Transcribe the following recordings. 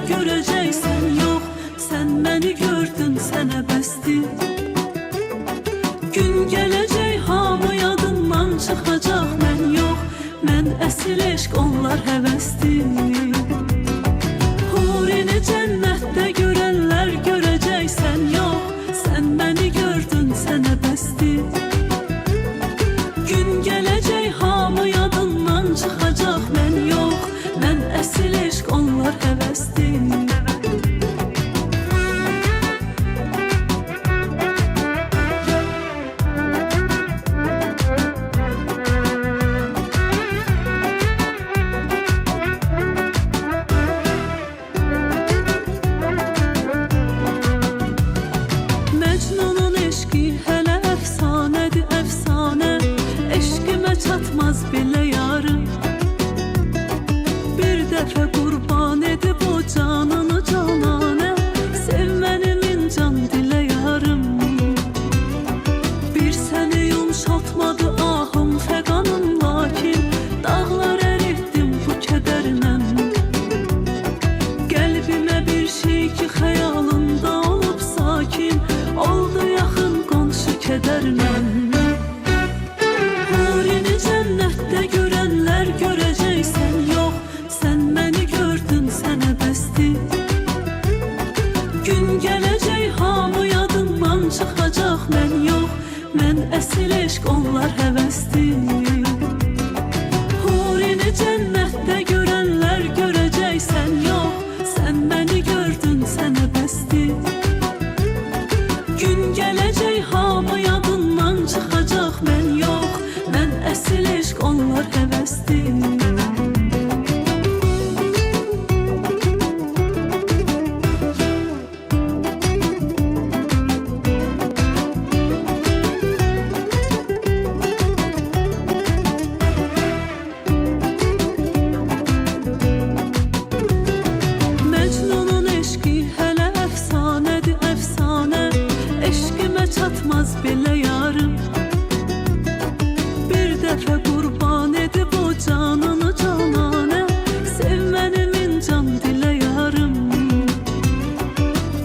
görəcəksən yox. Sən məni gördün, sənə bəsdir. Gün gələcək, hamı yadından çıxacaq, mən yox. Mən əsl eşq, onlar həvəsdir. Hurini cənnətdə görənlər görəcəksən yox. Sən məni gördün, sənə bəsdir. Gün gələcək, hamı yadından çıxacaq, mən yox. Mən əsl eşq, onlar həvəsdir. Məcnunun eşqi hələ əfsanədir, əfsanə. Eşqimə çatmaz belə yarım. Bir dəfə qurban edib o canını cananə. Sevməni min can dilə yarım. Bir səni yumşaltmadı ahım fəqanım, lakin dağlar əritdim bu kədərlə. Qəlbimə bir şey ki xəyalımda olub sakin, oldu yaxın qonşu kədərlə. Hurini cənnətdə görənlər görəcəksən yox. Sən məni gördün, sənə bəsdir. Gün gələcək, hamı yadından çıxacaq, mən yox. Mən əsl eşq, onlar həvəsdir. Hurini cənnətdə görənlər görəcəksən yox. Sən məni gördün, sənə bəsdir. Gün gələcək, hamı yadından çıxacaq, mən yox. Mən əsl eşq, onlar həvəsdir. Məcnunun eşqi hələ əfsanədir, əfsanə. Eşqimə çatmaz belə yarım. Bir dəfə qurban edib o canını cananə. Sevməni min can dilə yarım.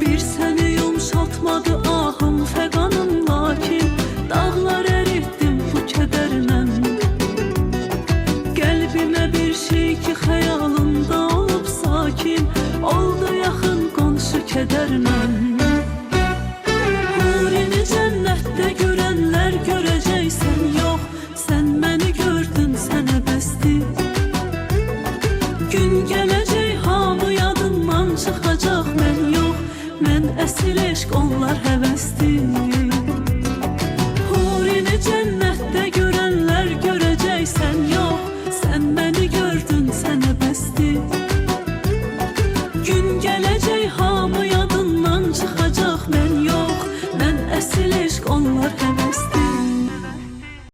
Bir səni yumşaltmadı ahım fəqanım, lakin dağlar əritdim bu kədərlə. Qəlbimə bir şey ki xəyalımda olub sakin, oldu yaxın qonşu kədərlə. Hurini cənnətdə görənlər görəcəksən yox. Sən məni gördün, sənə bəsdir. Gün gələcək, hamı yadından çıxacaq, mən yox. Mən əsl eşq, onlar həvəsdir. Hurini cənnətdə görənlər görəcəksən yox. Sən məni gördün, sənə bəsdir. Gün gələcək, hamı yadından çıxacaq, mən yox. Mən əsl eşq, onlar həvəsdir.